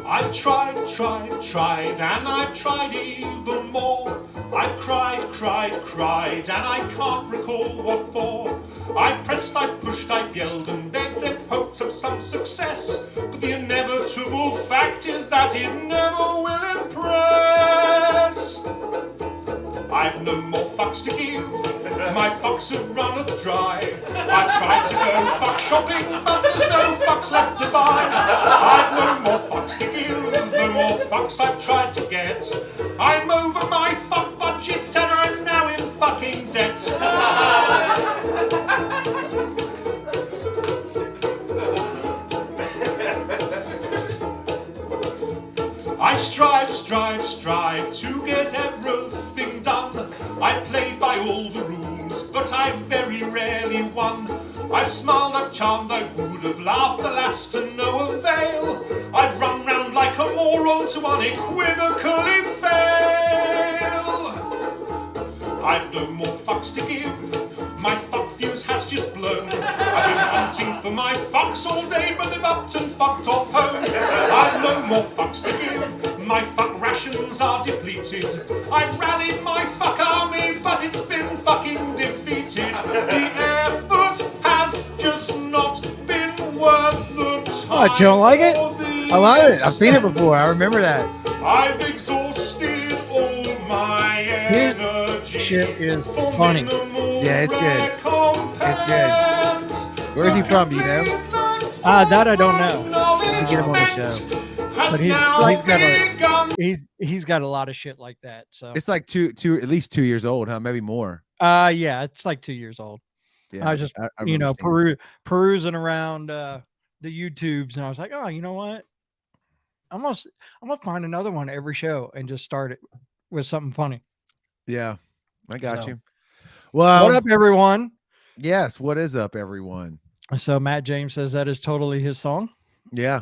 I tried, and I tried even more. I cried, and I can't recall what for. I pressed, I pushed, I yelled, and begged in hopes of some success. But the inevitable fact is that it never will impress. I've no more fucks to give, my fucks have run dry. I tried to go fuck shopping, but there's no fucks left to buy. I've no more fucks to give, the more fucks I've tried to get. I'm over my fuck budget and I'm now in fucking debt. I strive to get everything done. I play by all the rules, but I very rarely won. I've smiled, I've charmed, I would have laughed, alas to no avail. I've run round like a moron to unequivocally fail. I've no more fucks to give, my fuck fuse has just blown. I've been hunting for my fucks all day, but they've upped and fucked off home. I've no more fucks to give, my fuck rations are depleted. I've rallied my fuck army, but it's been fucking defeated. The effort has just not been worth the time. What, you don't like it? I love it. I've seen it before. I remember that. I've exhausted all my energy. Shit is funny. Yeah, it's good. It's good. Where's he from? Do you know? That I don't know. To get him on the show. But he's got a lot of shit like that. So It's like at least 2 years old, huh? Maybe more. yeah, it's like 2 years old. Yeah, I was just perusing around the YouTubes, and I was like, oh, you know what? I'm gonna find another one every show and just start it with something funny. Yeah, I got you. Well, what up, everyone? Yes, what is up, everyone? So Matt James says that is totally his song. Yeah,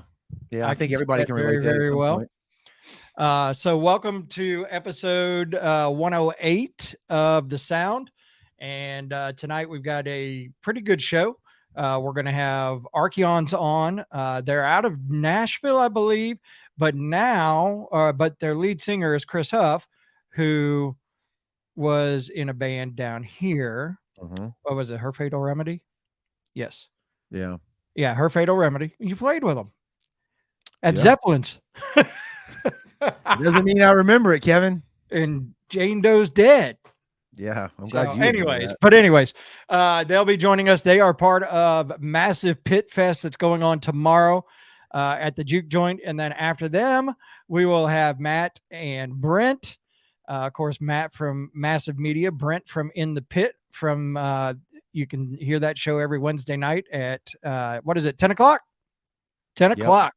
I think everybody can relate to that very well. So welcome to episode 108 of The Sound. And tonight we've got a pretty good show. We're going to have Archeons on. They're out of Nashville, I believe, but their lead singer is Chris Huff, who was in a band down here. What was it? Her Fatal Remedy? Yes. Yeah. Yeah, Her Fatal Remedy. You played with them at Zeppelin's. Doesn't mean I remember it, Kevin. And Jane Doe's dead. Yeah, I'm glad you. Anyways, they'll be joining us. They are part of massive Pit Fest that's going on tomorrow at the Juke Joint, and then after them, we will have Matt and Brent. Of course, Matt from Massive Media, Brent from In the Pit. From you can hear that show every Wednesday night at 10 o'clock? 10 o'clock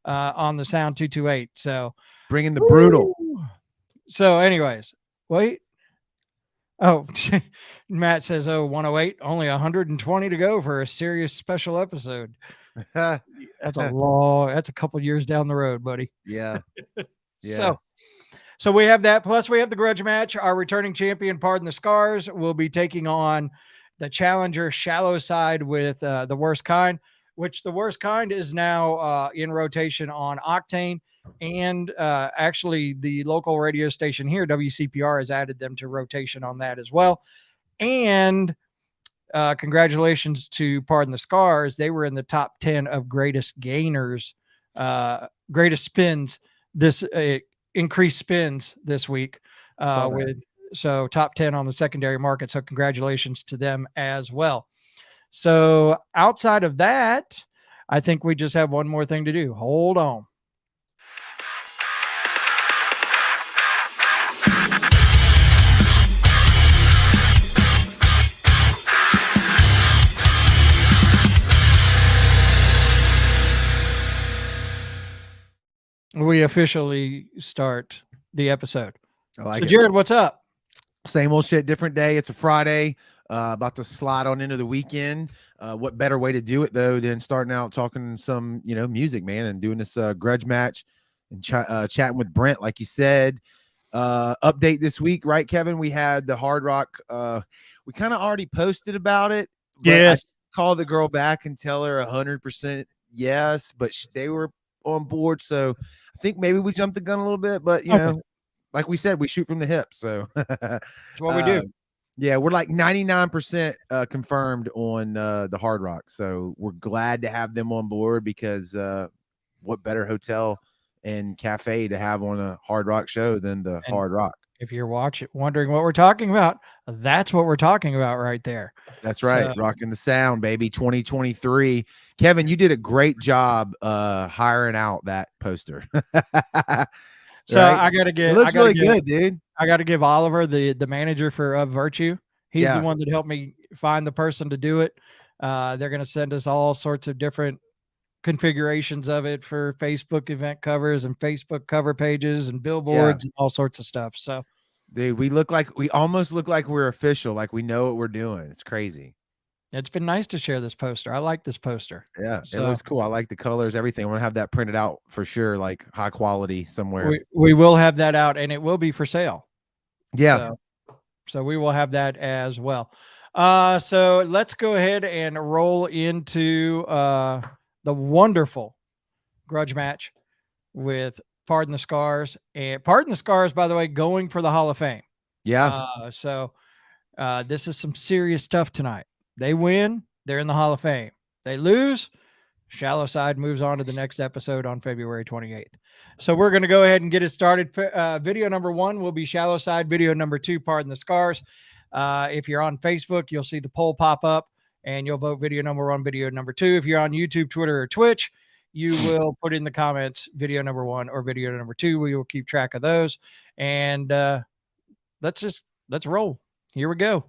on the Sound 228. So bringing the brutal. So, anyways, wait. Oh, Matt says, 108, only 120 to go for a serious special episode. That's a couple years down the road, buddy. Yeah. So we have that. Plus we have the grudge match. Our returning champion, Pardon the Scars, will be taking on the challenger Shallow Side with the Worst Kind, which the Worst Kind is now in rotation on Octane. And actually the local radio station here, WCPR, has added them to rotation on that as well. And congratulations to Pardon the Scars. They were in the top 10 of greatest gainers, greatest spins, this increased spins this week so top 10 on the secondary market. So congratulations to them as well. So outside of that, I think we just have one more thing to do. Hold on. We officially start the episode. So Jared, what's up? Same old shit, different day. It's a Friday, about to slide on into the weekend. What better way to do it though than starting out talking some, music, man, and doing this grudge match and chatting with Brent, like you said. update this week, right, Kevin? We had the Hard Rock. We kind of already posted about it. But Yes. I called the girl back and tell her 100% yes, but they were on board. So I think maybe we jumped the gun a little bit, but you know, like we said, we shoot from the hip. So that's what we do. Yeah, we're like 99% confirmed on the Hard Rock. So we're glad to have them on board because what better hotel and cafe to have on a Hard Rock show than the Hard Rock? If you're wondering what we're talking about, that's what we're talking about right there. That's right. Rocking the sound, baby. 2023. Kevin, you did a great job hiring out that poster. So right? I gotta give. It looks really good, dude. I got to give Oliver, the manager for Of Virtue. He's the one that helped me find the person to do it. They're going to send us all sorts of different configurations of it for Facebook event covers and Facebook cover pages and billboards and all sorts of stuff. So, dude, we almost look like we're official, like we know what we're doing. It's crazy. It's been nice to share this poster. I like this poster. Yeah, it looks cool. I like the colors, everything. I want to have that printed out for sure, like high quality somewhere. We will have that out, and it will be for sale. Yeah. So we will have that as well. So let's go ahead and roll into the wonderful grudge match with Pardon the Scars. And Pardon the Scars, by the way, going for the Hall of Fame. Yeah. So this is some serious stuff tonight. They win, they're in the Hall of Fame. They lose, Shallow Side moves on to the next episode on February 28th. So we're going to go ahead and get it started. Video number 1 will be Shallow Side. Video number 2, Pardon the Scars. If you're on Facebook, you'll see the poll pop up and you'll vote video number 1, video number 2. If you're on YouTube, Twitter, or Twitch, you will put in the comments video number 1 or video number 2. We will keep track of those. And let's roll. Here we go.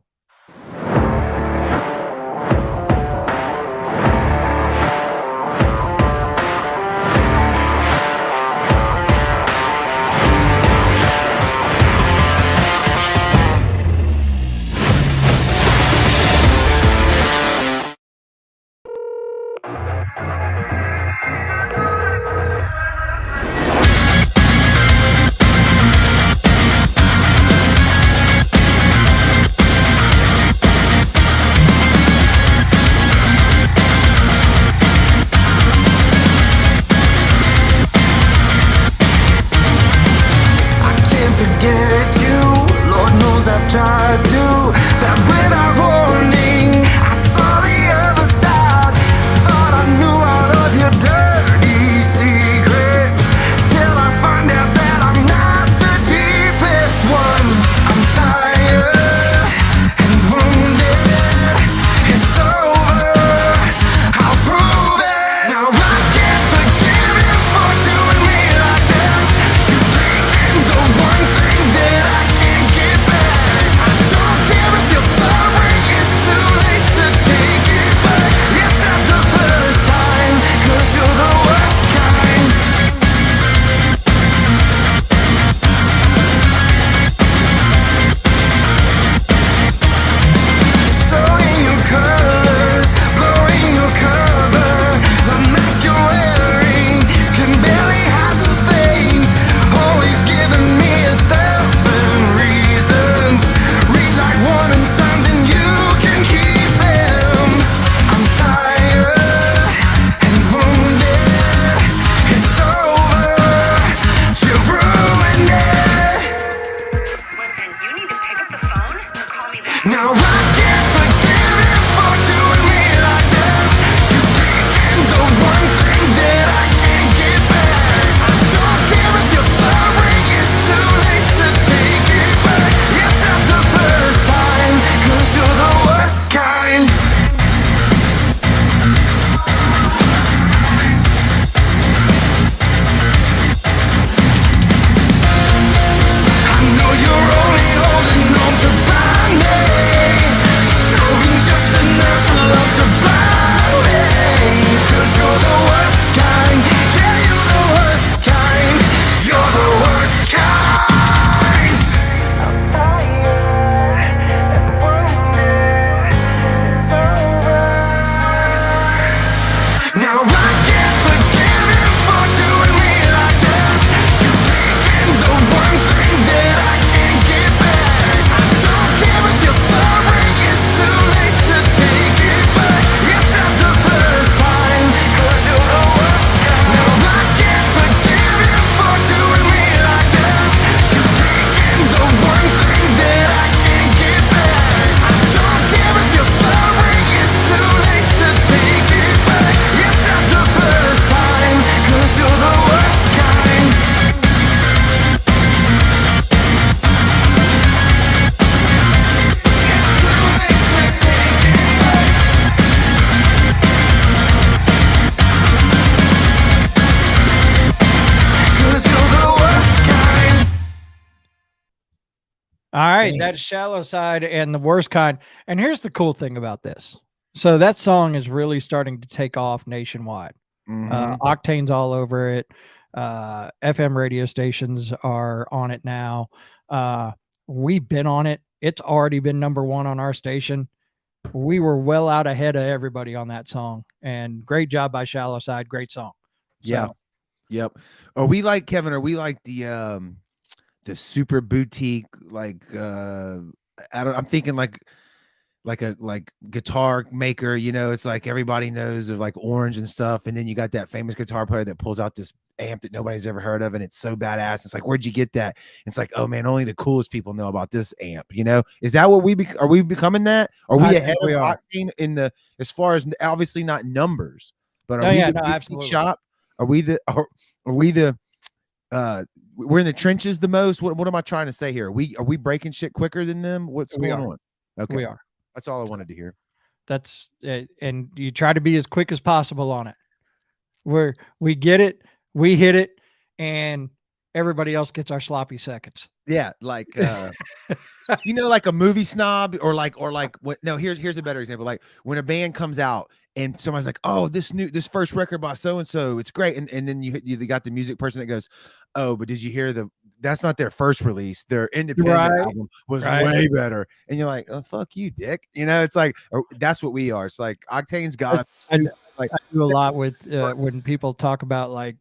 All right, Damn. that's Shallow Side and the Worst Kind. And here's the cool thing about this. So that song is really starting to take off nationwide. Mhm. Octane's all over it. FM radio stations are on it now. We've been on it. It's already been number one on our station. We were well out ahead of everybody on that song. And great job by Shallow Side. Great song. Yeah. So, Yep. Are we like Kevin? Are we like the super boutique I'm thinking like a guitar maker, it's like everybody knows of like Orange and stuff, and then you got that famous guitar player that pulls out this amp that nobody's ever heard of, and it's so badass. It's like, where'd you get that? It's like, oh man, only the coolest people know about this amp. Is that what are we becoming that? Are we ahead of Octane as far as obviously not numbers, but are we the boutique shop? Are we the we're in the trenches the most? What am I trying to say here? Are we breaking shit quicker than them? What's going on? Okay, we are. That's all I wanted to hear. That's and you try to be as quick as possible on it. We get it, we hit it, and everybody else gets our sloppy seconds. Yeah, like like a movie snob or what? No, here's a better example. Like when a band comes out and somebody's like, "Oh, this first record by so and so, it's great," and then you got the music person that goes, "Oh, but did you hear that's not their first release. Their independent album was way better." And you're like, "Oh, fuck you, dick." It's like that's what we are. It's like Octane's got. I do a lot with when people talk about like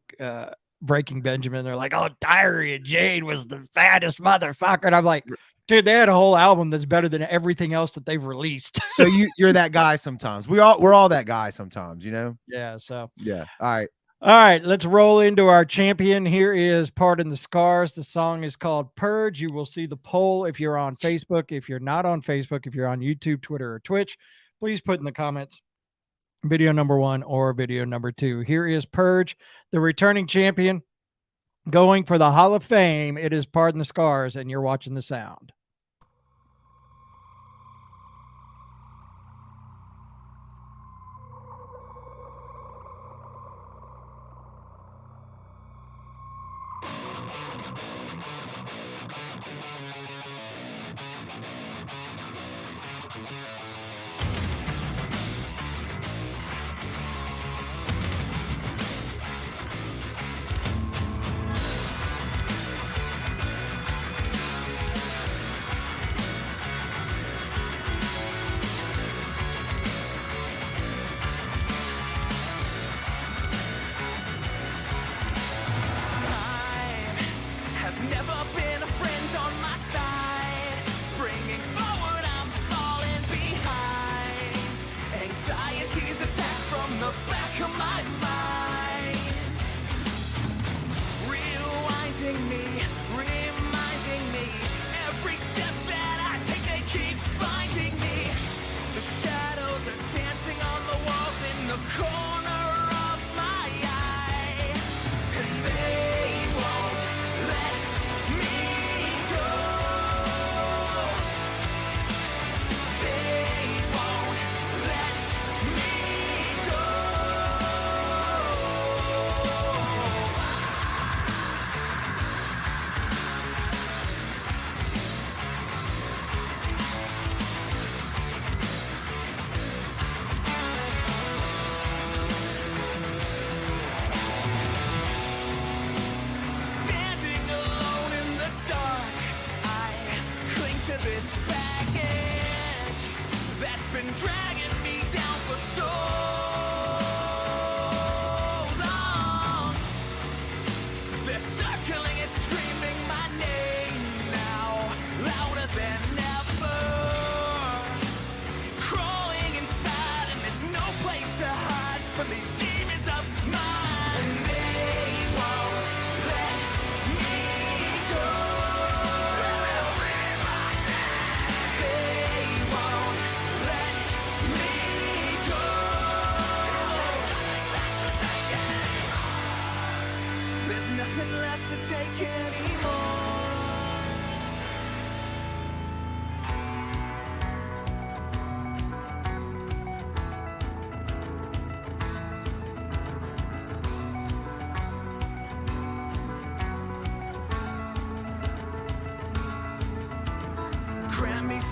Breaking Benjamin. They're like, "Oh, Diary of Jane was the fattest motherfucker," and I'm like, dude, they had a whole album that's better than everything else that they've released. So you're that guy sometimes. We're all that guy sometimes, Yeah. So yeah. All right. Let's roll into our champion. Here is Pardon the Scars. The song is called Purge. You will see the poll if you're on Facebook. If you're not on Facebook, if you're on YouTube, Twitter, or Twitch, please put in the comments video number 1 or video number 2. Here is Purge, the returning champion, going for the Hall of Fame. It is Pardon the Scars, and you're watching The Sound.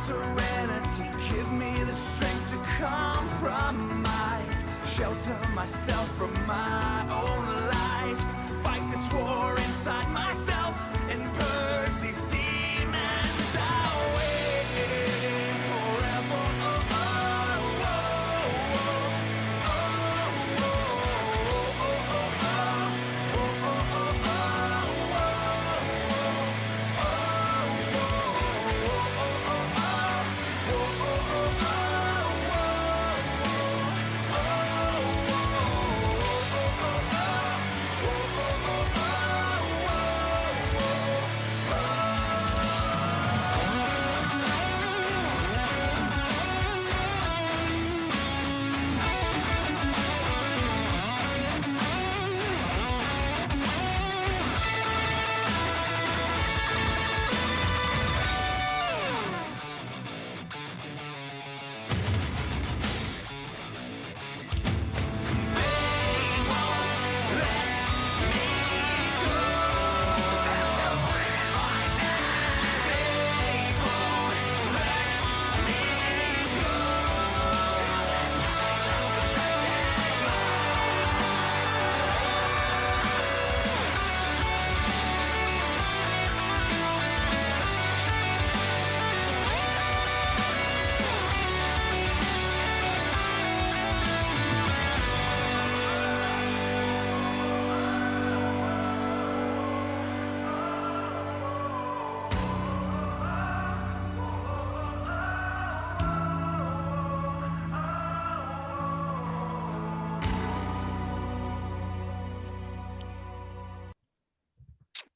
serenity, give me the strength to compromise, shelter myself from my own lies, fight this war inside myself and purge these demons away forever.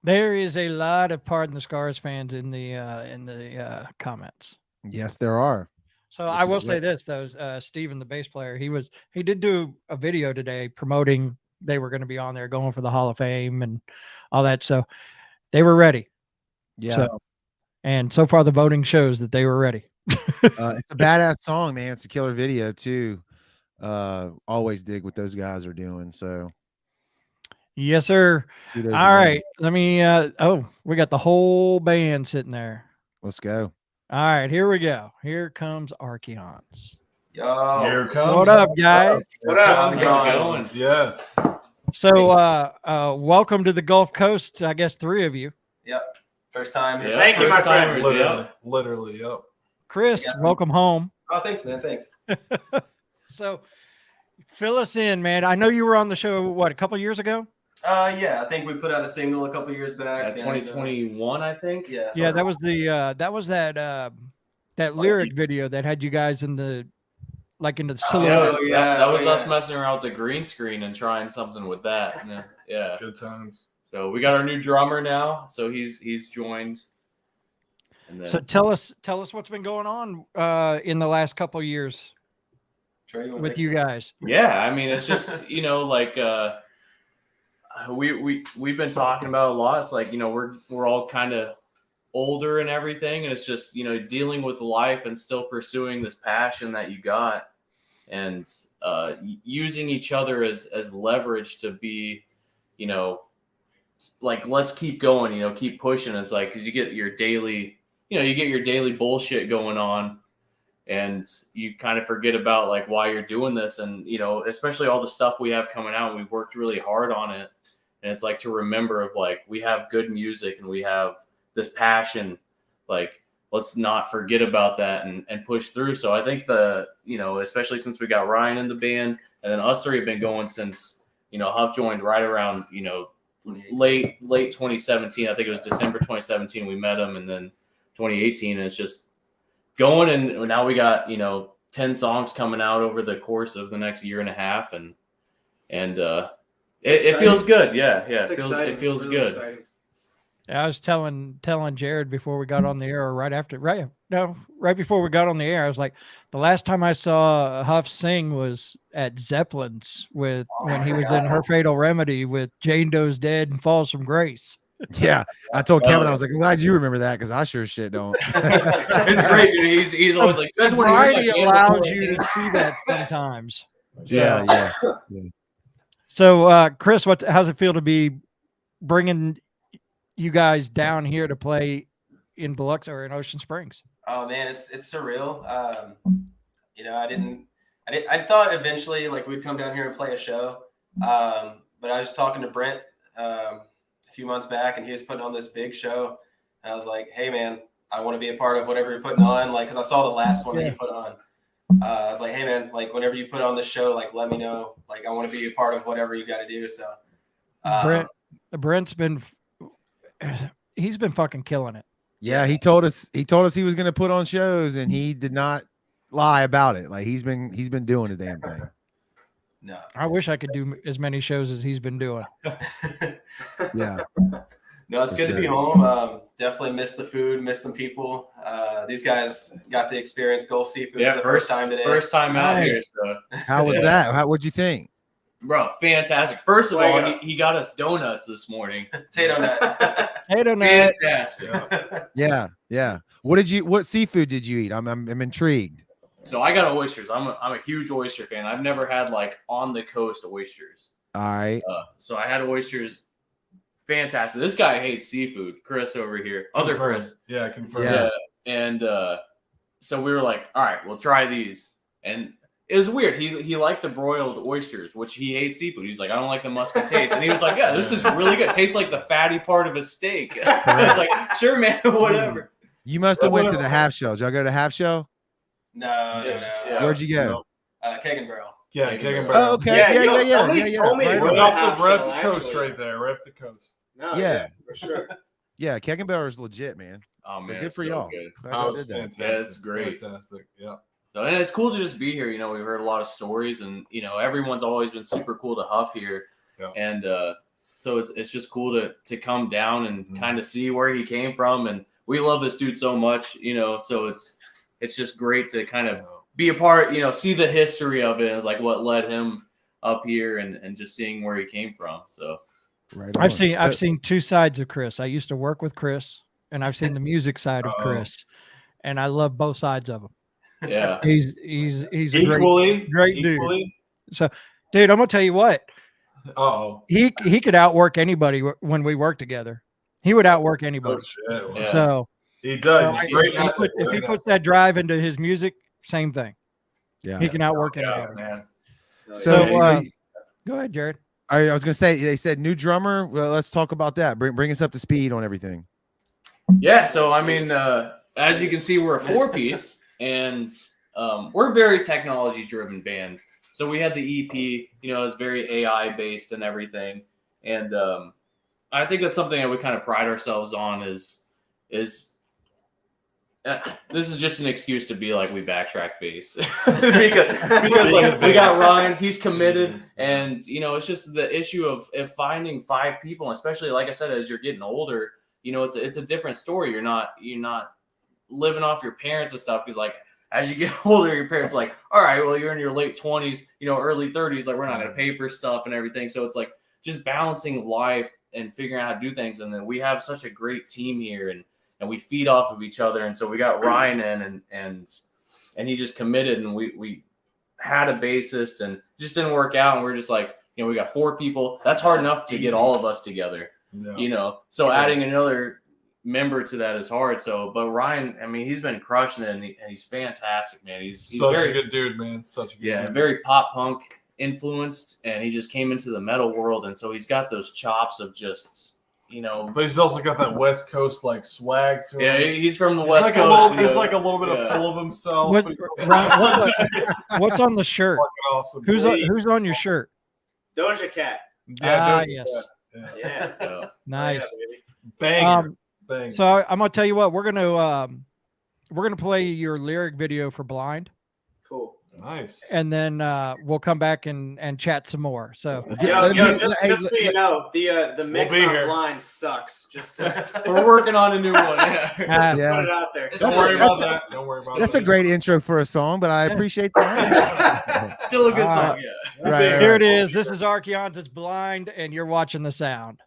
There is a lot of Pardon the Scars fans in the comments. Yes, there are. So I will say this though, Steven, the bass player, he did do a video today promoting they were going to be on there going for the Hall of Fame and all that. So they were ready. Yeah. And so far the voting shows that they were ready. It's a badass song, man. It's a killer video too. Always dig what those guys are doing. So Yes, sir. kudos All to them. right. Let me we got the whole band sitting there. Let's go. All right, here we go. Here comes Archeons. Yo, Here it comes. What up, guys? what up? How's it going? Yes. So welcome to the Gulf Coast, I guess 3 of you. Yep, first time. Yeah, Thank you, my friend. Literally, yep. Chris, Yes. welcome home. Oh, thanks, man. Thanks. So fill us in, man. I know you were on the show, what, a couple years ago? Yeah, I think we put out a single a couple years back. Yeah, 2021, I think. Yeah. Yeah, that was that lyric video that had you guys in the in the silhouette. Oh, yeah. That was yeah. us messing around with the green screen and trying something with that. Yeah. Good times. So we got our new drummer now. So he's joined. And then, So tell us what's been going on in the last couple years Trey, wanna with take you it? guys. yeah, I mean, it's just we've been talking about a lot. It's like, we're all kind of older and everything, and it's just dealing with life and still pursuing this passion that you got, and using each other as leverage to be let's keep going, keep pushing. It's like, because you get your daily bullshit going on, and you kind of forget about why you're doing this, and especially all the stuff we have coming out, and we've worked really hard on it, and it's like to remember of we have good music and we have this passion, let's not forget about that and push through. So I think especially since we got Ryan in the band, and then us 3 have been going since Huff joined right around late 2017. I think it was December 2017 we met him, and then 2018, and it's just going, and now we got 10 songs coming out over the course of the next year and a half, and it feels good. Yeah, it feels It's really good. exciting. I was telling Jared before we got on the air, or right before we got on the air, I was like, the last time I saw Huff sing was at Zeppelin's when he was in Her Fatal Remedy with Jane Doe's Dead and Falls from Grace. Yeah, I told Kevin, I was like, I'm glad you remember that because I sure as shit don't. It's great. He's always like, "This is when Sobriety you're allows you to see that sometimes. Yeah. So, Chris, how's it feel to be bringing you guys down here to play in Biloxi or in Ocean Springs? Oh man, it's surreal. You know, I thought eventually like we'd come down here and play a show. But I was talking to Brent a few months back, and he was putting on this big show. And I was like, hey man, I want to be a part of whatever you're putting on. Like, cause I saw the last one that you put on. I was like, hey man, like whenever you put on this show, like let me know. Like I want to be a part of whatever you got to do. So Brent's been fucking killing it. Yeah, he told us he was going to put on shows, and he did not lie about it. Like he's been doing the damn thing. No, I wish I could do as many shows as he's been doing. Yeah. No, it's good to be home. Definitely miss the food, miss some people. These guys got the experience Gulf Seafood for the first time today. First time out here. So how was that? What'd you think? Bro, fantastic. First of all, he got us donuts this morning. Potato nut. Potato nut. Fantastic. Yeah. What seafood did you eat? I'm intrigued. So I got oysters. I'm a huge oyster fan. I've never had like on the coast oysters. All right. So I had oysters. Fantastic. This guy hates seafood. Chris over here. Other Chris. Yeah, confirmed. Yeah. And so we were like, all right, we'll try these. And it was weird. He liked the broiled oysters, which he hates seafood. He's like, I don't like the musky taste. And he was like, yeah, this is really good. It tastes like the fatty part of a steak. I was like, sure, man, whatever. You must have went to the half show. Did y'all go to the half show? No. Yeah. Where'd you go? Keg and Barrel. Yeah, Keg and Barrel. Oh, okay. Yeah. Somebody told me Right We're on. off the coast right there. Right off the coast. No, Yeah. for sure. Yeah, Keg and Barrel is legit, man. Oh, So man, good it's for so y'all. good. Glad y'all It's did that. fantastic. Yeah, it's great. Fantastic. Yeah. So, and it's cool to just be here. You know, we've heard a lot of stories, and you know, everyone's always been super cool to Huff here. Yeah. And so it's just cool to come down and kind of see where he came from. And we love this dude so much, you know. So it's just great to kind of be a part, you know, see the history of it. It's like what led him up here, and just seeing where he came from. So Right. I've seen two sides of Chris. I used to work with Chris, and I've seen the music side of Chris, and I love both sides of him. yeah, He's a Equally, great dude. So, dude, I'm gonna tell you what. Oh, He could outwork anybody when we work together. He would outwork anybody. shit. Yeah. So He does. He's great. if he puts that drive into his music, same thing. Yeah. He can outwork yeah, anybody. man. So Yeah, go ahead, Jared. I was gonna say they said new drummer. Well, let's talk about that. Bring us up to speed on everything. Yeah, so I mean, as you can see, we're a 4-piece, and we're a very technology-driven band. So we had the EP, you know, it's very AI-based and everything, and I think that's something that we kind of pride ourselves on is this is just an excuse to be like we backtrack bass because like we got Ryan, he's committed, and you know it's just the issue of finding 5 people, especially like I said, as you're getting older, you know it's a different story. You're not living off your parents and stuff because like as you get older, your parents are like, all right, well you're in your late 20s, you know, early 30s, like we're not gonna pay for stuff and everything. So it's like just balancing life and figuring out how to do things. And then we have such a great team here, and we feed off of each other. And so we got Ryan in and he just committed, and we had a bassist and just didn't work out. And we're just like, you know, we got 4 people. That's hard enough to get all of us together, you know? So adding another member to that is hard. So, but Ryan, I mean, he's been crushing it, and he's fantastic, man. He's such very a good dude, man. Such a good dude. very pop punk influenced, and he just came into the metal world. And so he's got those chops of just, you know, But he's also got that West Coast like swag to him. yeah, he's from the He's West like Coast. he's like a little bit of full of himself. What- but Ryan, what's on the shirt? fucking awesome. Who's on your shirt? Doja Cat. Yeah, Yes. yeah. Yeah. Yeah. Nice. Banger. Banger. So I'm gonna tell you what, we're gonna play your lyric video for Blind, Cool. Nice. and then we'll come back and chat some more. So Just so you know, the mix be on here. Blind sucks. Just to We're working on a new one. Yeah. Yeah. put it out there. Don't That's worry a- about that's a- that. Don't worry about That's that. a great intro for a song, but I appreciate that. Still a good song. Yeah. Right. here it is. This is Archeons. It's Blind, and you're watching the sound.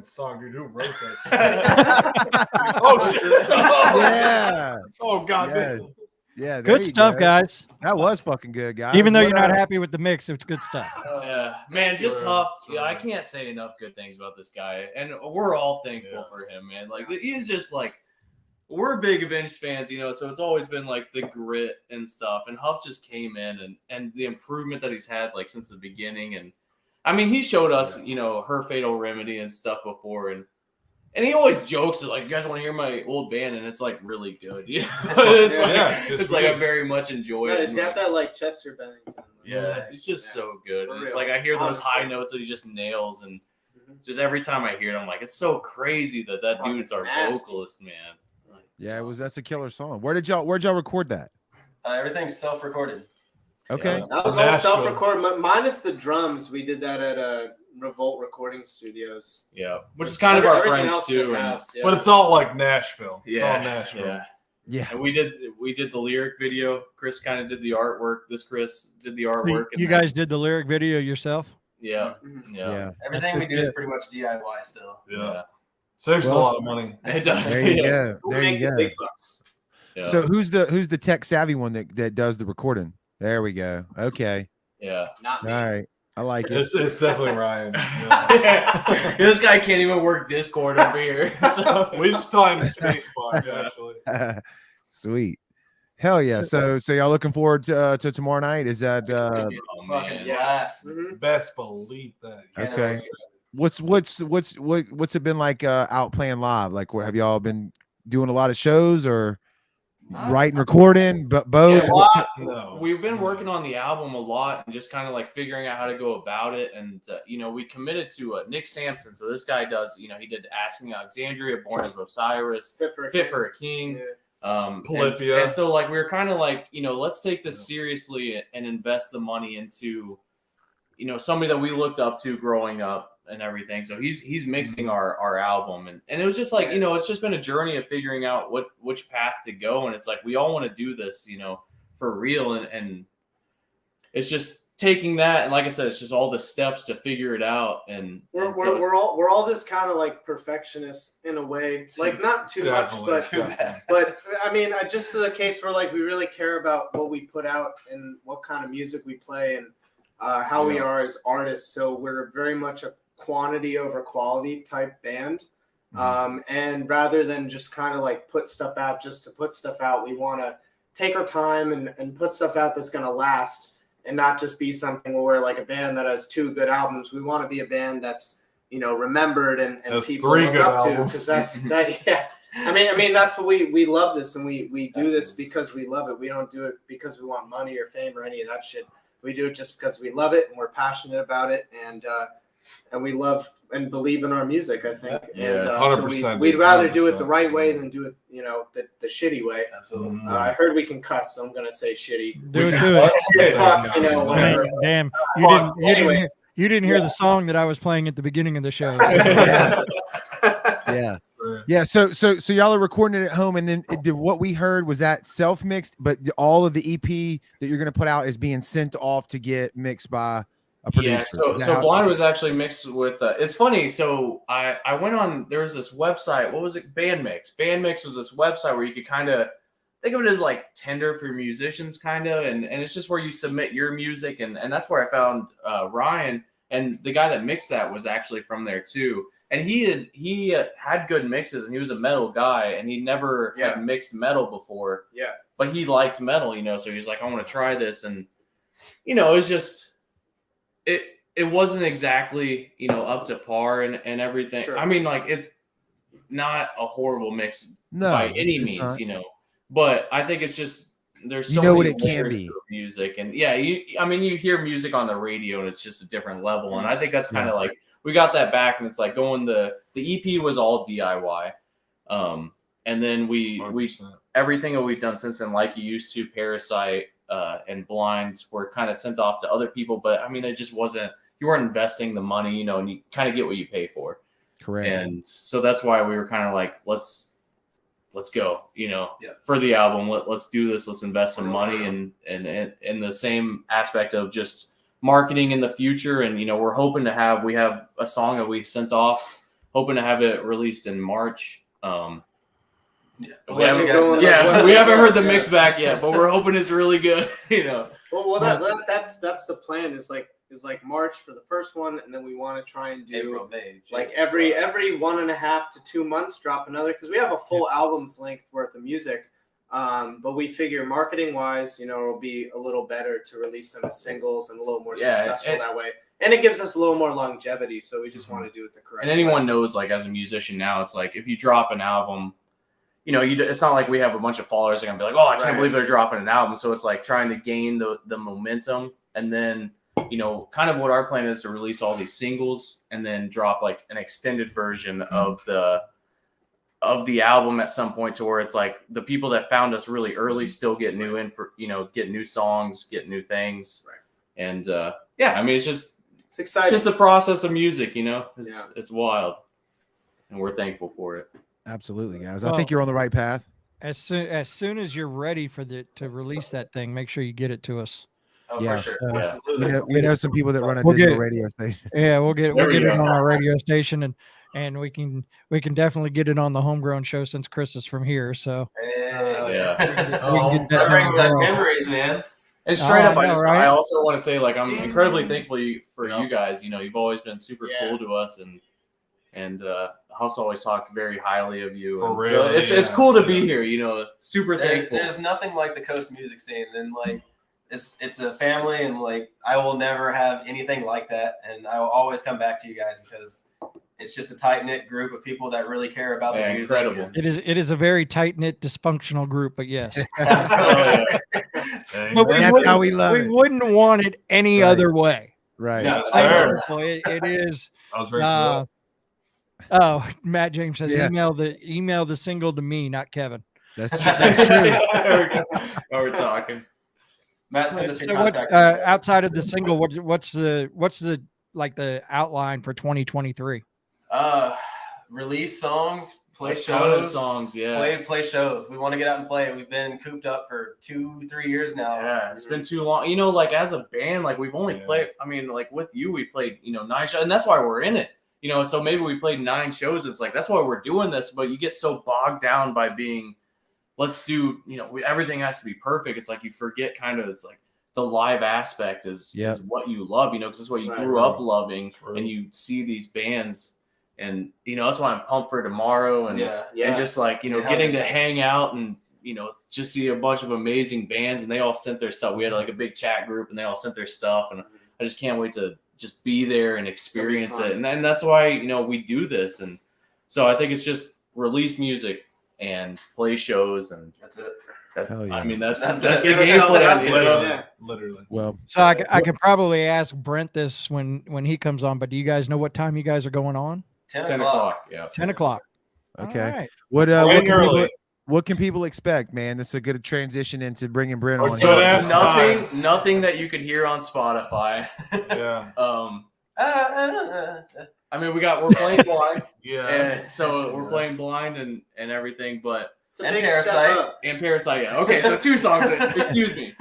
song, dude. Who wrote that shit? Oh shit! Yeah. Oh god. Yeah. Yeah. there Good you stuff, go. guys. That was fucking good, guys. Even though What, you're not happy with the mix, it's good stuff. Yeah, man, just True, Huff. true. Yeah, I can't say enough good things about this guy, and we're all thankful Yeah. for him, man. Like he's just like, we're big Avenged fans, so it's always been like the grit and stuff. And Huff just came in and the improvement that he's had like since the beginning, and I mean he showed us, Her Fatal Remedy and stuff before, and he always jokes like, you guys want to hear my old band, and it's like really good. It's like I very much enjoy No, it. he's got that like Chester Bennington. Yeah, it's just so good. For And it's real. like I hear those Honestly. high notes that he just nails, and just every time I hear it, I'm like, it's so crazy that Fucking dude's our nasty. vocalist, man. Like, Yeah, that's a killer song. Where'd y'all record that? Everything's self-recorded. Okay. Yeah. That was all Nashville. self-record, minus the drums. We did that at Revolt Recording Studios. yeah, which is kind of our Everything friends else too. And, in-house, yeah. But it's all like Nashville. It's yeah, all Nashville. yeah. Yeah. And we did the lyric video. Chris kind of did the artwork. Chris did the So artwork. you guys did the lyric video yourself? Yeah, Mhm. yeah, Yeah. Everything we good do is shit. pretty much DIY still. Yeah. Saves a lot of money. It does. There you yeah. go. We'll There make you the go. big bucks. Yeah. So who's the tech savvy one that does the recording? There we go. Okay. yeah. Not All me. right. I like it. It's definitely Ryan. Yeah. Yeah, this guy can't even work Discord over here. So. We just taught him spacebar, actually. Sweet. Hell yeah. So y'all looking forward to tomorrow night? Is that Oh, Fucking man. blast. Mhm. Best believe that. Can't Okay. ever- what's it been like out playing live? Like what have y'all been doing a lot of shows or writing, recording, but both? Yeah, A lot. No. We've been working on the album a lot and just kind of like figuring out how to go about it. And, we committed to Nick Sampson. So this guy does, he did Asking Alexandria, Born of Osiris, Fit for a King. Yeah. Polyphia. And so like, we were kind of like, let's take this seriously and invest the money into, somebody that we looked up to growing up and everything. So he's mixing our album. And it was just like, it's just been a journey of figuring out which path to go. And it's like, we all want to do this, for real. And it's just taking that. And like I said, it's just all the steps to figure it out. And so We're all just kind of like perfectionists in a way, like not too Definitely. much, Too bad. but I mean, just a case where like we really care about what we put out and what kind of music we play and how we are as artists. So we're very much a quantity over quality type band. And rather than just kind of like put stuff out just to put stuff out, we want to take our time and put stuff out that's going to last and not just be something where we're like a band that has 2 good albums. We want to be a band that's, remembered and Has people 3 look good up to, albums. because that's that. Yeah. I mean, that's what we love this, and we do this because we love it. We don't do it because we want money or fame or any of that shit. We do it just because we love it and we're passionate about it, and we love and believe in our music, I think. Yeah, and 100%, so we'd dude, rather do it the 100%. right way than do it, the shitty way. Absolutely. I heard we can cuss, so I'm gonna say shitty. Do it. Shit, fuck, whatever. Damn. Fuck. You didn't hear the song that I was playing at the beginning of the show. Yeah. Yeah. So y'all are recording it at home, and then did what we heard was that self-mixed, but all of the EP that you're gonna put out is being sent off to get mixed by a producer. yeah, Is that so how- Blind was actually mixed with. It's funny. So I went on. There was this website. What was it? Bandmix. Bandmix was this website where you could kind of think of it as like Tinder for musicians, kind of, and it's just where you submit your music, and that's where I found Ryan, and the guy that mixed that was actually from there too. And he had good mixes, and he was a metal guy, and he never had mixed metal before. Yeah. But he liked metal, so he's like, I want to try this, and it was just. It wasn't exactly, up to par and everything. Sure. I mean, like, it's not a horrible mix No, by any it's means, not. But I think it's just there's so You know many what it can layers be. to music, and you hear music on the radio and it's just a different level, and I think that's kind of like we got that back, and it's like going the EP was all DIY, and then we 100%. everything that we've done since then, like you used to, Parasite and Blinds were kind of sent off to other people, but I mean, it just wasn't. You weren't investing the money, and you kind of get what you pay for. Correct. And so that's why we were kind of like, let's go, Yeah. for the album. Let's do this. Let's invest some money and in the same aspect of just marketing in the future. And, we're hoping to we have a song that we sent off hoping to have it released in March. Yeah, We haven't heard the mix back yet, but we're hoping it's really good. Well, that's the plan. Is like March for the first one, and then we want to try and do April, May, like every 1.5 to 2 months drop another, because we have a full album's length worth of music. But we figure marketing wise, it'll be a little better to release them as singles and a little more successful that way. And it gives us a little more longevity. So we just want to do it the correct way. And anyone knows, like, as a musician now, it's like if you drop an album, it's not like we have a bunch of followers that are gonna be like, oh, I can't believe they're dropping an album. So it's like trying to gain the momentum, and then kind of what our plan is to release all these singles and then drop like an extended version of the album at some point, to where it's like the people that found us really early still get get new songs, get new things. Right. And it's exciting. It's just the process of music, it's wild, and we're thankful for it. Absolutely, guys. I think you're on the right path. As soon as you're ready to release that thing, make sure you get it to us. Oh, Yeah. for sure. Yeah. Absolutely. We know some people that run a We'll digital get- radio station. Yeah, we'll get There we it go. on our radio station, and we can definitely get it on the Homegrown show, since Chris is from here. So Yeah. we can get that Bring back going. memories, man. And straight up, I know, right? I also want to say, like, I'm incredibly thankful for you guys. You've always been super cool to us, and Huff's always talked very highly of you. For And real, so it's cool to be here. Super thankful. There's nothing like the Coast music scene, and like it's a family, and like I will never have anything like that, and I will always come back to you guys because it's just a tight knit group of people that really care about the music. Incredible. It is a very tight knit, dysfunctional group, but yes, Hey, but man. That's how we love it. wouldn't want it any Right. other way. Right. Yeah, I sir. know, it is. That was very cool. Oh, Matt James says Yeah. email the single to me, not Kevin. That's That's true. true. Now we're talking. Matt, send us your So what, contact. outside of the single, what's the like the outline for 2023? Release songs, play A ton of shows, songs, yeah. play shows. We want to get out and play. We've been cooped up for 2-3 years now. Yeah, it's been too long. Like as a band, like we've only Yeah. played. I mean, like with you, we played 9 shows, and that's why we're in it. So maybe we played 9 shows. It's like that's why we're doing this. But you get so bogged down by being, let's do. Everything has to be perfect. It's like you forget kind of. It's like the live aspect is what you love. Because it's what you grew up loving, True. and you see these bands. And that's why I'm pumped for tomorrow, and and just like getting to hang out and just see a bunch of amazing bands, and they all sent their stuff. We had like a big chat group, and they all sent their stuff, and I just can't wait to just be there and experience it. And that's why we do this, and so I think it's just release music and play shows, and That's it. Hell yeah. I mean that's That's the it. game That's plan. it. Literally. Literally. Well, So I could probably ask Brent this when he comes on, but do you guys know what time you guys are going on? 10 o'clock. Yeah. 10 o'clock. okay. All right. What can people expect, man? This is a good transition into bringing Brent on. So here. that's Nothing that you could hear on Spotify. Yeah. I mean, we're playing blind, Yeah. and so we're playing blind and everything, but It's a And big Parasite. step up. and Parasite. Yeah, okay, so 2 songs. Excuse me,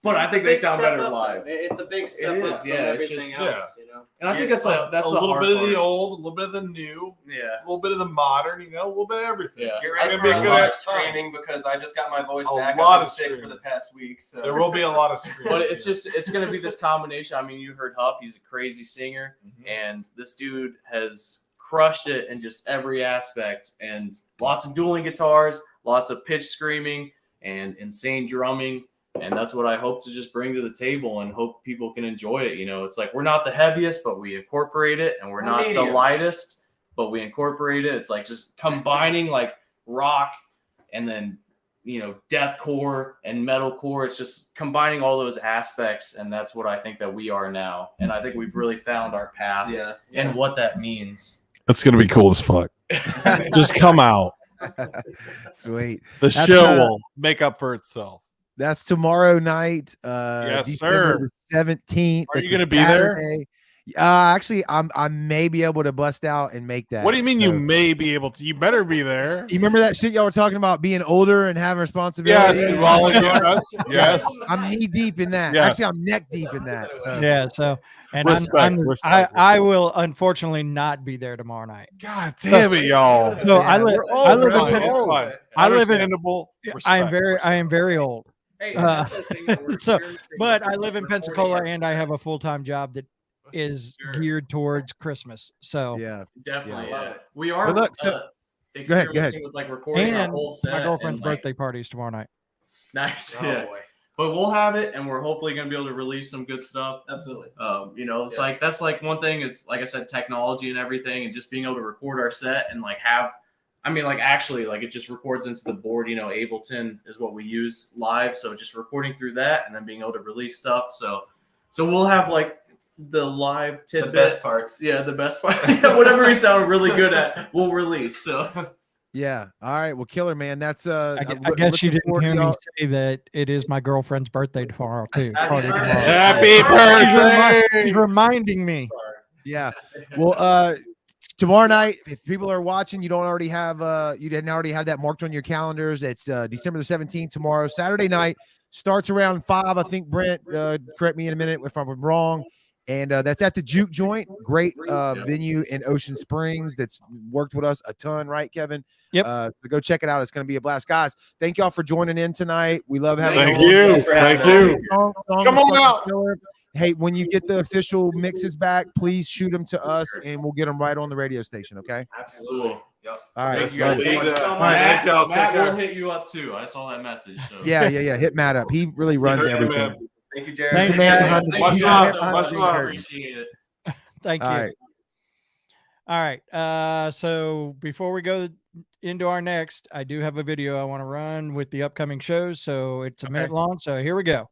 but I think they Big sound step better up, live. though. It's a big step is, up from yeah, it's everything just- else. And I think that's a the little hard bit of part. the old, a little bit of the new, Yeah. a little bit of the modern, a little bit of everything. Yeah. Get It's ready gonna for be a a good lot of ass time. screaming because I just got my voice A back. lot I've been of sick screaming. for the past week. So There will be a lot of screaming. But it's going to be this combination. I mean, you heard Huff; he's a crazy singer, Mhm. and this dude has crushed it in just every aspect. And lots of dueling guitars, lots of pitch screaming, and insane drumming. And that's what I hope to just bring to the table, and hope people can enjoy it. It's like we're not the heaviest, but we incorporate it, and we're not the medium. lightest, but we incorporate it. It's like just combining like rock and then deathcore and metalcore. It's just combining all those aspects, and that's what I think that we are now. And I think we've really found our path and what that means. That's gonna be cool as fuck. Just come out. Sweet. The That's show not- will make up for itself. That's tomorrow night. Yes, December sir. the 17th. Are you It's gonna a be there? Saturday. Actually, I may be able to bust out and make that. What do you mean you So- may be able to? You better be there. You remember that shit y'all were talking about being older and having responsibility? Yes, well, yes, yes. I'm knee deep in that. Yes. Actually, I'm neck deep in that. So. Yeah. So, and Respect, respect, I will unfortunately not be there tomorrow night. God damn it, y'all. So Yeah, I live. we're I old, live bro. in. It's Pen- fine. I live in- Understandable. I am Respect. very old. Hey, Uh, that's the thing that we're so, experiencing but I with live in recording Pensacola our and I have a full-time job that is geared towards Christmas. So, Yeah. Definitely. Yeah. Yeah. We are But look, so- experimenting with like recording our and whole set. my girlfriend's and, like, birthday parties tomorrow night. Nice. Oh Yeah. boy. But we'll have it, and we're hopefully going to be able to release some good stuff. Absolutely. You know, it's Yeah. like that's like one thing. It's like I said, technology and everything, and just being able to record our set and like have. I mean, like actually, like it just records into the board. You know, Ableton is what we use live, so just recording through that, and then being able to release stuff. So we'll have like the live The tidbit. best parts. Yeah, the best part. Whatever we sound really good at, we'll release. So Yeah. All right. Well, killer, man. That's I guess you didn't hear me say that it is my girlfriend's birthday tomorrow too. Happy Party birthday. tomorrow. Happy birthday. She's reminding me. Yeah. Well, tomorrow night, if people are watching, you don't already have you didn't already have that marked on your calendars. It's December the 17th tomorrow. Saturday night starts around 5. I think Brent, correct me in a minute if I'm wrong. And that's at the Juke Joint, great venue in Ocean Springs that's worked with us a ton, right, Kevin? Yep. So go check it out. It's going to be a blast. Guys, thank y'all for joining in tonight. We love having Thank you. you. Thanks for having Thank us. you. Song Come was on fucking out. killer. Hey, when you get the official mixes back, please shoot them to us and we'll get them right on the radio station, okay? Absolutely. Yep. All right. Yes, love guys. it. Thank you so much. Thank y'all. Take Matt will care. hit you up too. I saw that message. So. Yeah. Hit Matt up. He really runs Thank you, everything. man. Thank you, Jared. Thank you, man. guys. Thank Much you love. so Much much. love. Appreciate it. Thank you. All right. All right. So before we go into our next, I do have a video I want to run with the upcoming shows. So it's a minute long. So here we go.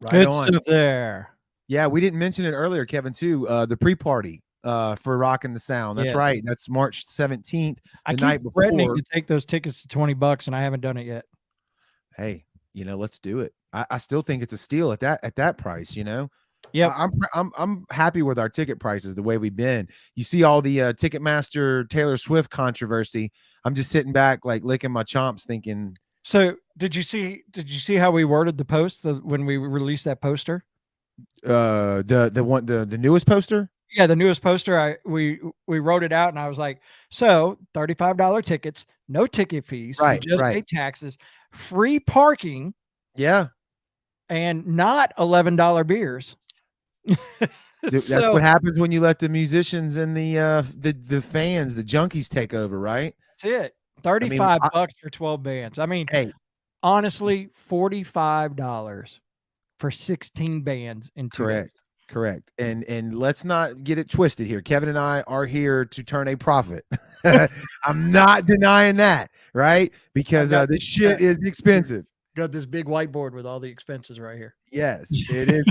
Right Good on. stuff there. Yeah, we didn't mention it earlier, Kevin, too. The pre-party for Rockin' the Sound. That's Yeah. right. That's March 17th. I The night keep threatening before. to take those tickets to $20 and I haven't done it yet. Hey, let's do it. I still think it's a steal at that price, Yep. I'm happy with our ticket prices the way we've been. You see all the Ticketmaster Taylor Swift controversy. I'm just sitting back like licking my chomps thinking, So did you see how we worded the post when we released that poster? the newest poster? Yeah, the newest poster. We wrote it out and I was like, so $35 tickets, no ticket fees, you Right, just right. pay taxes, free parking, Yeah. and not $11 beers. That's So what happens when you let the musicians and the fans, the junkies take over, right? that's it. 35 I- bucks for 12 bands. I mean, Hey, honestly, $45 for 16 bands in 2 days. correct. And let's not get it twisted here. Kevin and I are here to turn a profit. I'm not denying that, right? Because this shit is expensive. Got this big whiteboard with all the expenses right here. Yes, it is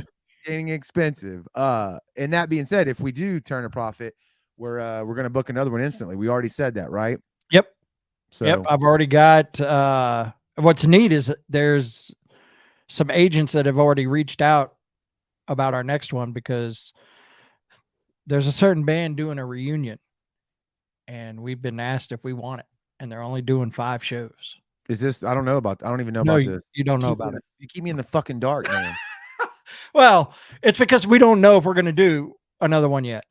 getting expensive. And that being said, if we do turn a profit, we're gonna book another one instantly. We already said that, right? Yep. So Yep. I've already got what's neat is there's some agents that have already reached out about our next one because there's a certain band doing a reunion and we've been asked if we want it and they're only doing 5 shows. Is this? I don't know about. I don't even know No, about you, this. you don't know Keep about me- it. You keep me in the fucking dark, man. Well, it's because we don't know if we're going to do another one yet.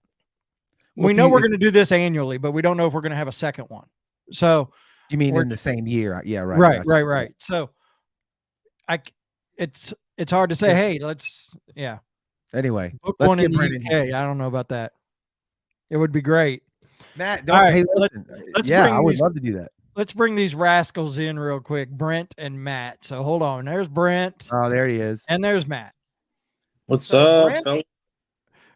Well, We if know you- we're going to do this annually, but we don't know if we're going to have a second one. So You mean we're- in the same year? Yeah, right. right, gotcha. right. So it's hard to say, hey, let's Anyway, book let's one get in the Brendan. UK. I don't know about that. It would be great. Matt, All don't. right, Hey, let's listen. bring I would these- love to do that. Let's bring these rascals in real quick, Brent and Matt. So hold on. There's Brent Oh, there he is. and there's Matt. What's So up, Brent- fella?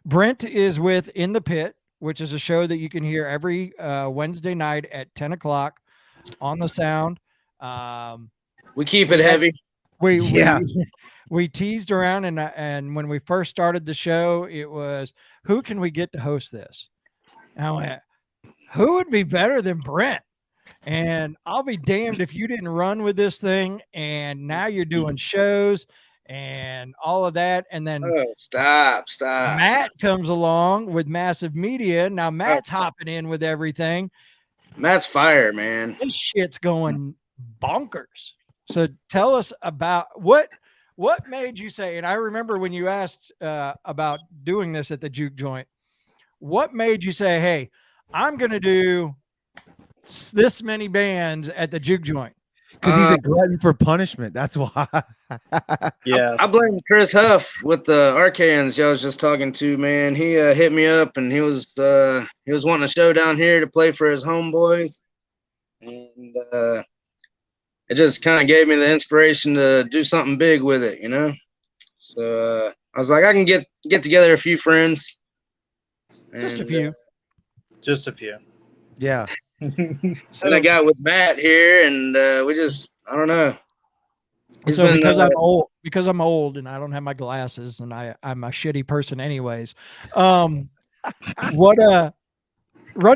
Brent is with In the Pit, which is a show that you can hear every Wednesday night at 10 o'clock on the sound. We keep it heavy. Yeah. We teased around, and when we first started the show, it was, who can we get to host this? And I went, who would be better than Brent? And I'll be damned if you didn't run with this thing. And now you're doing shows and all of that. And then Oh, stop. Matt comes along with Massive Media. Now Matt's hopping in with everything. Matt's fire, man. This shit's going bonkers. So tell us about what made you say, and I remember when you asked about doing this at the Juke Joint, what made you say, hey, I'm going to do this many bands at the Juke Joint? Because he's a glutton for punishment. That's why. Yes. I blame Chris Huff with the Archeons y'all was just talking to, man. He hit me up and he was wanting a show down here to play for his homeboys. And it just kind of gave me the inspiration to do something big with it, you know? So I was like, I can get together a few friends. Just a And, few. Just a few. Yeah. So I got with Matt here, and we just, I don't know. He's So been, because I'm old and I don't have my glasses and I'm a shitty person anyways. Run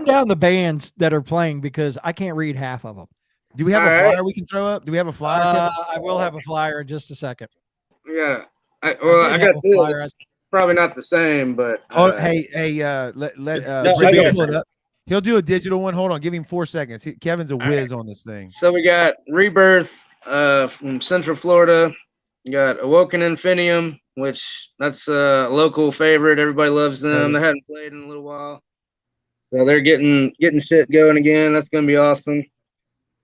down the bands that are playing because I can't read half of them. Do we have All a right. flyer we can throw up? Do we have a flyer? Kevin? I will have a flyer in just a second. Yeah. I did got have a this. flyer. It's probably not the same, but Hold, let it's Brent bigger. pull it up. He'll do a digital one. Hold on, give him 4 seconds. Kevin's a whiz on this thing. so we got Rebirth from Central Florida. We got Awoken Infinium, which that's a local favorite. Everybody loves them. They hadn't played in a little while. So they're getting shit going again. That's gonna be awesome.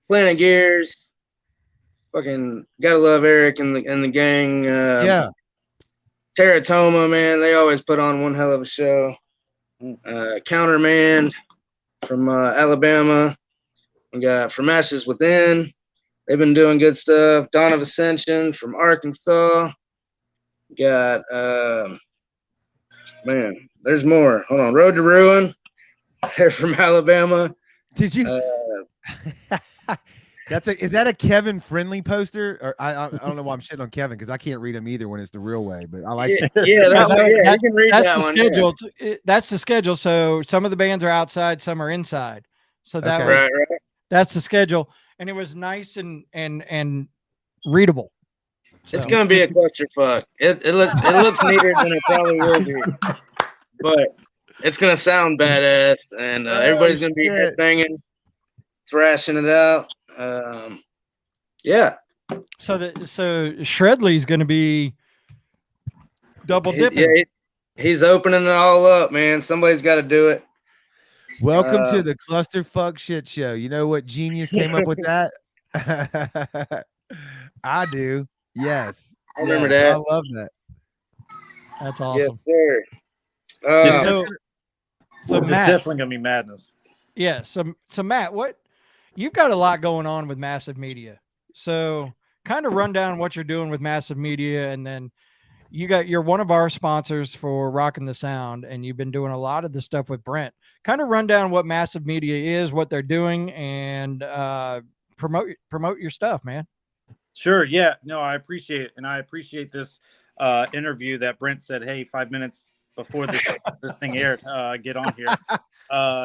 Planet Gears. Fucking gotta love Eric and the gang. Yeah. Teratoma, man, they always put on one hell of a show. Countermand from Alabama. We got From Ashes Within. They've been doing good stuff. Dawn of Ascension from Arkansas. We got man, there's more. Hold on, Road to Ruin. They're from Alabama. Did you? Is that a Kevin friendly poster? Or I don't know why I'm shitting on Kevin because I can't read them either when it's the real way. But I like. Yeah, that one, yeah, you can read That's that the one. schedule. That's the schedule. So some of the bands are outside, some are inside. So that Okay. was Right. that's the schedule, and it was nice and readable. So, It's gonna be a clusterfuck. It looks neater than it probably will be, but it's gonna sound badass, and everybody's gonna be shit. headbanging, thrashing it out. Yeah, so Shredley's going to be double dipping. yeah, he's opening it all up, man. Somebody's got to do it. Welcome to the clusterfuck shit show. You know what genius came up with that? I do. Yes. I remember Yes, that. I love that. That's awesome. Yes, sir. So It's Matt, definitely gonna be madness. yeah. So Matt, you've got a lot going on with Massive Media. So kind of run down what you're doing with Massive Media, and then you're one of our sponsors for Rockin' the Sound, and you've been doing a lot of the stuff with Brent. Kind of run down what Massive Media is, what they're doing, and promote your stuff, man. Sure. Yeah. No, I appreciate it, and I appreciate this interview that Brent said, "Hey, 5 minutes before this thing aired, get on here."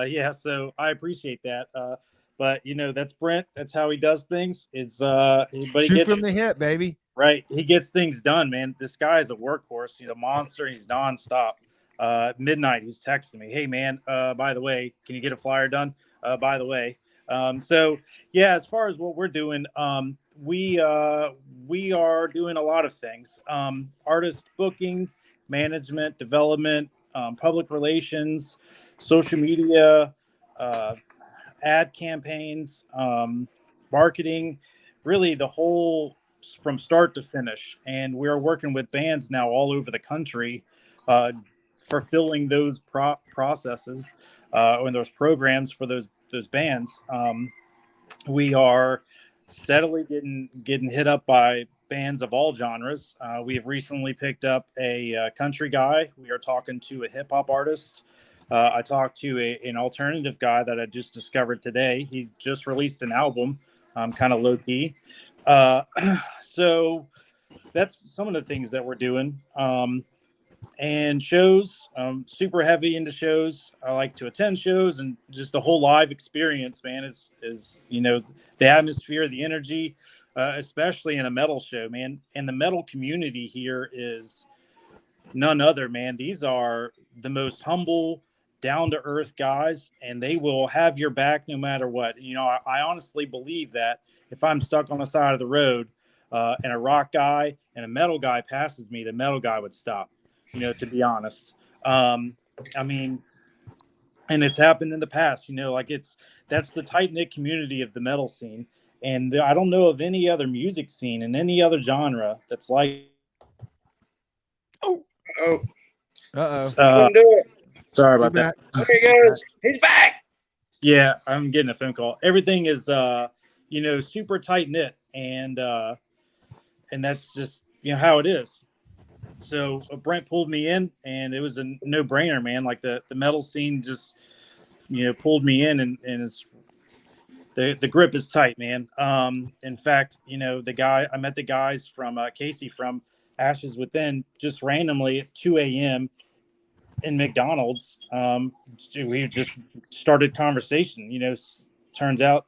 Yeah. So I appreciate that. But that's Brent. That's how he does things. It's but he Shoot gets from the hip, baby. right. He gets things done, man. This guy is a workhorse. He's a monster. He's nonstop. Midnight, he's texting me, "Hey, man. By the way, can you get a flyer done? By the way, So yeah, as far as what we're doing, we are doing a lot of things: artist booking, management, development, public relations, social media, ad campaigns, marketing, really the whole from start to finish. And we're working with bands now all over the country, fulfilling those processes and those programs for those bands. We are steadily getting hit up by bands of all genres. We have recently picked up a country guy. We are talking to a hip hop artist. I talked to an alternative guy that I just discovered today. He just released an album, kind of low key. So that's some of the things that we're doing. And shows, super heavy into shows. I like to attend shows, and just the whole live experience, man, is the atmosphere, the energy, especially in a metal show, man. And the metal community here is none other, man. These are the most humble, down to earth guys, and they will have your back no matter what. I honestly believe that if I'm stuck on the side of the road, and a rock guy and a metal guy passes me, the metal guy would stop. To be honest. I mean, and it's happened in the past, that's the tight knit community of the metal scene. And I don't know of any other music scene in any other genre that's like. Sorry about that. Okay, guys, he's back. Yeah, I'm getting a phone call. Everything is, super tight knit, and that's just how it is. So Brent pulled me in, and it was a no-brainer, man. Like the metal scene just, pulled me in, and it's the grip is tight, man. In fact, I met the guys from Casey from Ashes Within just randomly at 2 a.m. in McDonald's. We just started conversation. Turns out,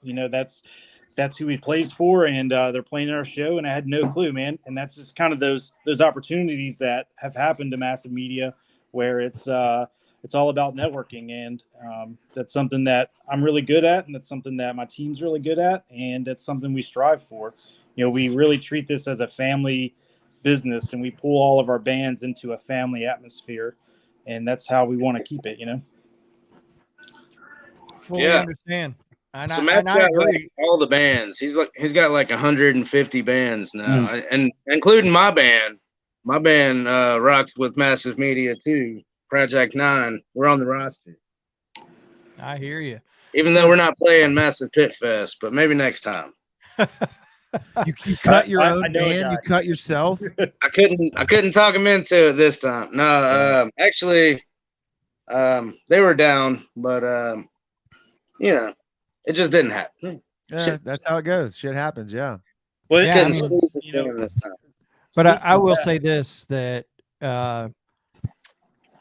that's who he plays for, and they're playing our show, and I had no clue, man. And that's just kind of those opportunities that have happened to massive media, where it's all about networking, and that's something that I'm really good at, and that's something that my team's really good at, and that's something we strive for. We really treat this as a family business, and we pull all of our bands into a family atmosphere, and that's how we want to keep it. Fully understand. So Matt's got like all the bands. He's got like 150 bands now, and including my band. My band rocks with massive media too. Project 9. We're on the roster. I hear you. Even though we're not playing Massive Pit Fest, but maybe next time. You cut your own band. You cut yourself. I couldn't talk him into it this time. No, actually, they were down, but it just didn't happen. That's how it goes. Shit happens. Yeah. Well, yeah, this time. But I will say this, that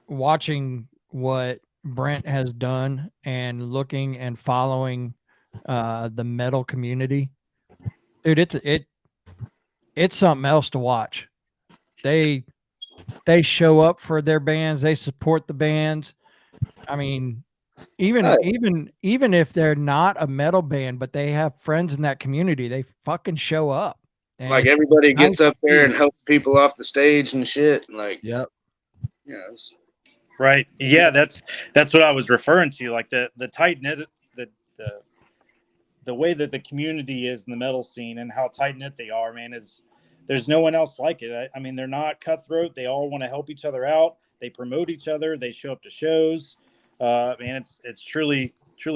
watching what Brent has done and looking and following the metal community, dude, it's something else to watch. They show up for their bands. They support the bands. I mean, even if they're not a metal band, but they have friends in that community, they fucking show up. And like everybody gets up there and helps people off the stage and shit. Like, yep. Yes. Right. Yeah, that's what I was referring to. Like the tight knit, the way that the community is in the metal scene and how tight knit they are, man, there's no one else like it. I mean, they're not cutthroat. They all want to help each other out. They promote each other. They show up to shows. Man, it's truly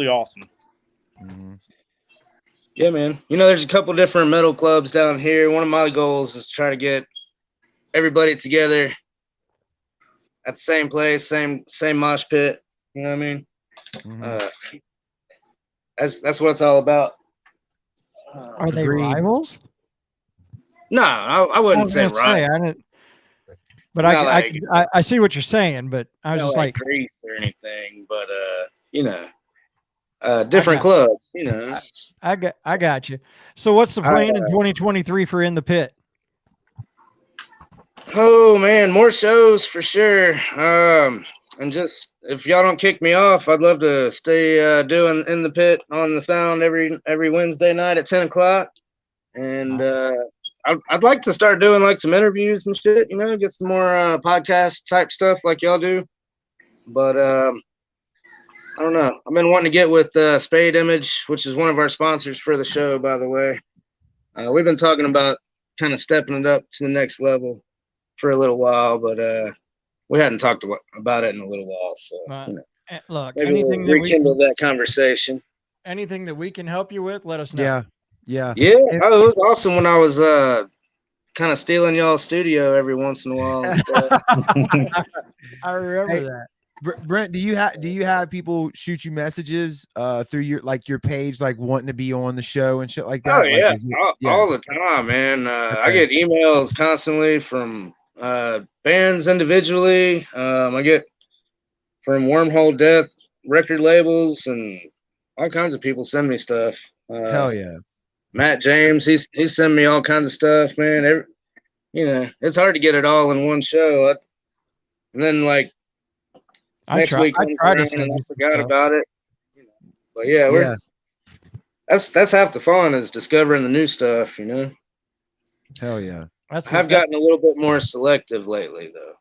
awesome. Mm-hmm. Yeah, man. There's a couple different metal clubs down here. One of my goals is to try to get everybody together at the same place, same mosh pit. You know what I mean? Mm-hmm. That's what it's all about. Are they rivals? No, I wouldn't say rivals. But I see what you're saying, but I was just like Grease or anything, but different clubs, I got you. So what's the plan in 2023 for In the Pit? Oh man, more shows for sure. and just if y'all don't kick me off, I'd love to stay doing In the Pit on the Sound every Wednesday night at 10 o'clock. And I'd like to start doing like some interviews and shit, you know, get some more podcast type stuff like y'all do. But I don't know. I've been wanting to get with Spade Image, which is one of our sponsors for the show, by the way. We've been talking about kind of stepping it up to the next level for a little while, but we hadn't talked about it in a little while. So you know, look, maybe anything we'll that rekindle that conversation. Anything that we can help you with, let us know. Yeah. Oh, it was awesome when I was kind of stealing y'all's studio every once in a while. And stuff. I remember that. Brent, do you have people shoot you messages through your page, like wanting to be on the show and shit like that? Oh Like, yeah, all the time, man. I get emails constantly from bands individually. I get from Wormhole Death record labels and all kinds of people send me stuff. Hell yeah. Matt James, he's sending me all kinds of stuff, man. You know, it's hard to get it all in one show. And then like next week comes around and I forgot about it. You know. But yeah, that's half the fun is discovering the new stuff, you know. Hell yeah. I've gotten a little bit more selective lately though.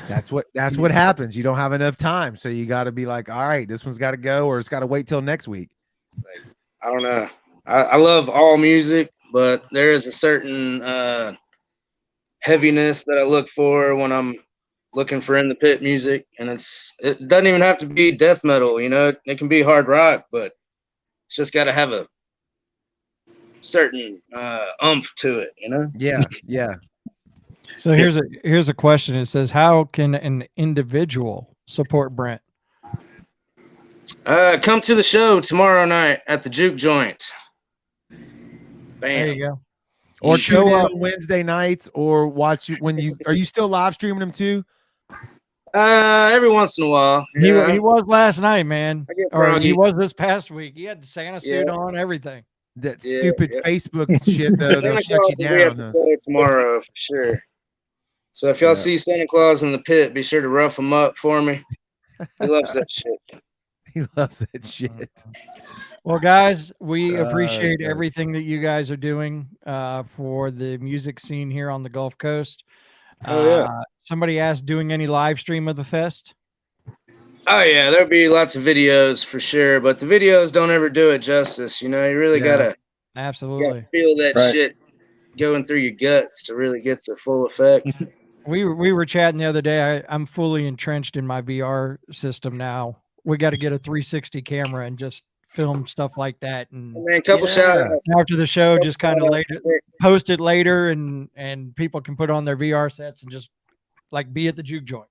That's what happens. You don't have enough time. So you gotta be like, all right, this one's gotta go, or it's gotta wait till next week. Like, I don't know. I love all music, but there is a certain heaviness that I look for when I'm looking for In the Pit music, and it doesn't even have to be death metal, you know. It can be hard rock, but it's just got to have a certain oomph to it, you know. Yeah. So here's a question. It says, how can an individual support Brent? Come to the show tomorrow night at the Juke Joint. Bam. There you go. Or show tune in up on Wednesday nights, or watch it when you are you still live streaming them too? Every once in a while. He was last night, man. Or groggy. he was this past week. He had the Santa suit on, everything. That stupid Facebook shit though, they'll shut you down. Huh? Tomorrow for sure. So if y'all see Santa Claus in the pit, be sure to rough him up for me. He loves that shit. He loves that shit. Well, guys, we appreciate everything that you guys are doing for the music scene here on the Gulf Coast. Somebody asked, doing any live stream of the fest? Oh yeah, there'll be lots of videos for sure, but the videos don't ever do it justice. You know, you really gotta feel that shit going through your guts to really get the full effect. We were chatting the other day. I'm fully entrenched in my VR system now. We got to get a 360 camera and just film stuff like that. And a couple shout outs after the show, just kind of post it later, and people can put on their VR sets and just like be at the Juke Joint.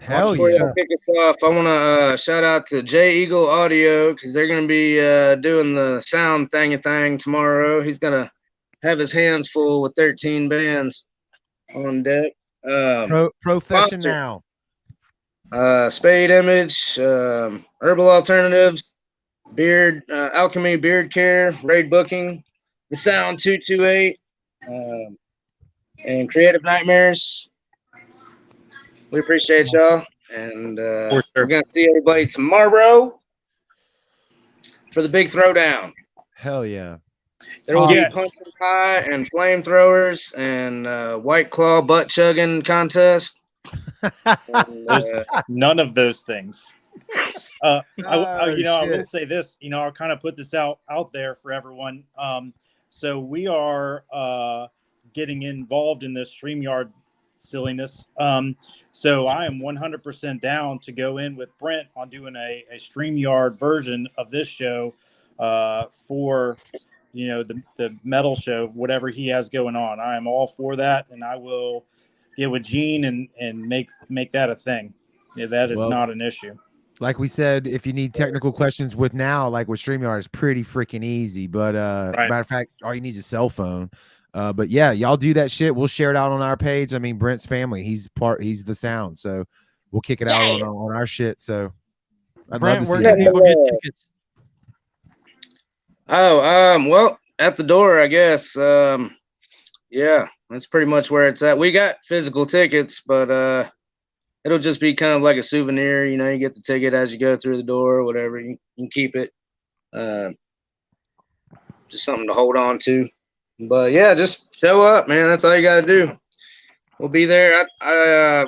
Hell before yeah! y'all kick us off, I want to shout out to J Eagle Audio because they're going to be doing the sound thing tomorrow. He's going to have his hands full with 13 bands on deck. Professional. Spade Image, Herbal Alternatives, Beard Alchemy, Beard Care, Raid Booking, The Sound 228, and Creative Nightmares. We appreciate y'all, and we're gonna see everybody tomorrow for the big throwdown. Hell yeah! There will be pumpkin pie and flamethrowers and White Claw butt chugging contest. None of those things. I will say this. You know, I'll kind of put this out there for everyone. So we are getting involved in this StreamYard silliness. So I am 100% down to go in with Brent on doing a StreamYard version of this show for, you know, the metal show, whatever he has going on. I am all for that, and I will get with Gene and make that a thing. Yeah, that is not an issue. Like we said, if you need technical questions with StreamYard, it's pretty freaking easy. But matter of fact, all you need is a cell phone. But yeah, y'all do that shit. We'll share it out on our page. I mean, Brent's family, he's the sound, so we'll kick it out on our shit. So I'd love to see where can people get tickets? Well, at the door, I guess. Yeah, that's pretty much where it's at. We got physical tickets, but it'll just be kind of like a souvenir. You know, you get the ticket as you go through the door or whatever. You can keep it. Just something to hold on to. But yeah, just show up, man. That's all you got to do. We'll be there. I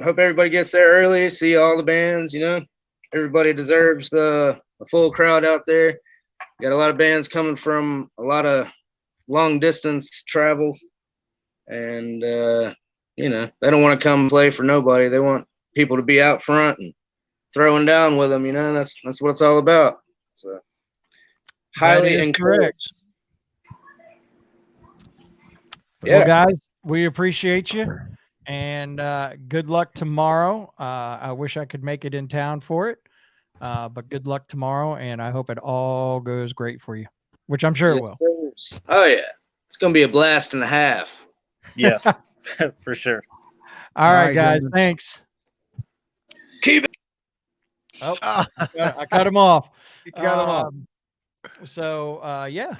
hope everybody gets there early, see all the bands. You know, everybody deserves a full crowd out there. Got a lot of bands coming from a lot of long distance travel, and you know, they don't want to come play for nobody. They want people to be out front and throwing down with them. You know, that's what it's all about. So highly encouraged. Yeah, well, guys, we appreciate you, and good luck tomorrow. I wish I could make it in town for it, but good luck tomorrow, and I hope it all goes great for you, which I'm sure it will. Oh yeah, it's gonna be a blast and a half. Yes, for sure. All right, guys, gentlemen. Thanks. Keep it. Oh, I cut him off. You cut him off. So, yeah.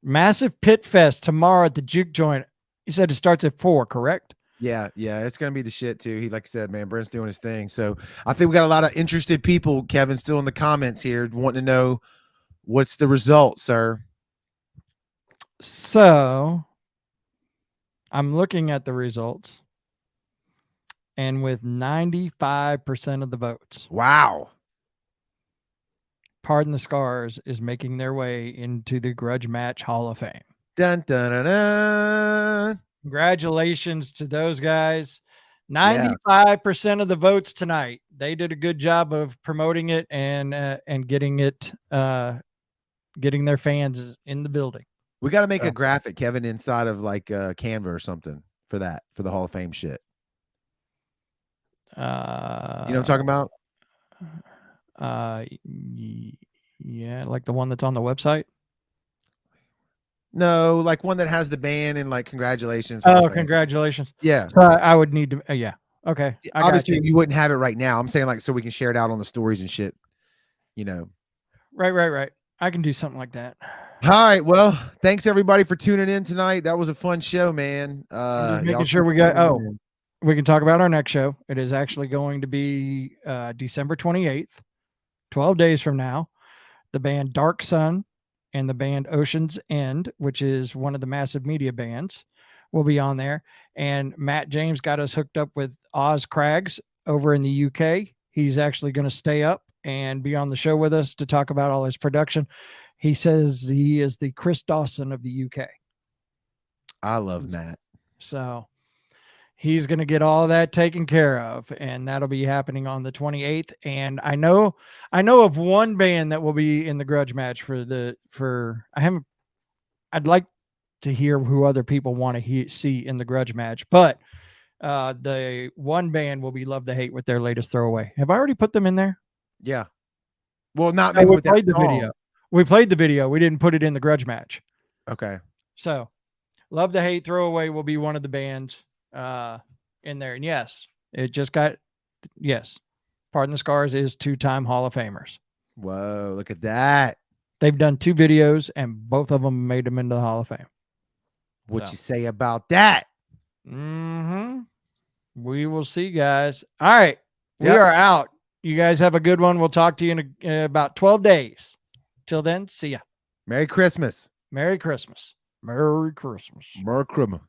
Massive Pit Fest tomorrow at the Juke Joint. He said it starts at 4, correct? Yeah, it's gonna be the shit too. He, like I said, man, Brent's doing his thing. So I think we got a lot of interested people, Kevin, still in the comments here, wanting to know what's the result, sir. So I'm looking at the results, and with 95% of the votes, wow, Pardon the Scars is making their way into the Grudge Match Hall of Fame. Dun dun dun dun. Congratulations to those guys. 95% of the votes tonight. They did a good job of promoting it and getting it, getting their fans in the building. We got to make a graphic, Kevin, inside of like Canva or something for that, for the Hall of Fame shit. You know what I'm talking about? Yeah, like the one that's on the website. No, like one that has the band and like congratulations. Oh, congratulations. Yeah. So I would need to, yeah. Okay. Obviously you wouldn't have it right now. I'm saying like, so we can share it out on the stories and shit, you know? Right. I can do something like that. All right. Well, thanks everybody for tuning in tonight. That was a fun show, man. Just making sure we got, we can talk about our next show. It is actually going to be December 28th, 12 days from now. The band Dark Sun and the band Ocean's End, which is one of the Massive Media bands, will be on there. And Matt James got us hooked up with Oz Craggs over in the UK. He's actually going to stay up and be on the show with us to talk about all his production. He says he is the Chris Dawson of the UK. I love Matt. So he's going to get all that taken care of, and that'll be happening on the 28th. And I know of one band that will be in the grudge match I'd like to hear who other people want to see in the grudge match, but the one band will be Love to Hate with their latest Throwaway. Have I already put them in there? Yeah. Well, not maybe we played the video. We played the video. We didn't put it in the grudge match. Okay. So Love to Hate Throwaway will be one of the bands in there. And yes, Pardon the Scars is 2-time Hall of Famers. Whoa, look at that. They've done 2 videos and both of them made them into the Hall of Fame. What you say about that? We will see, guys. All right. We are out. You guys have a good one. We'll talk to you in about 12 days. Till then, see ya. Merry Christmas. Merry Christmas. Merry Christmas. Merry Christmas.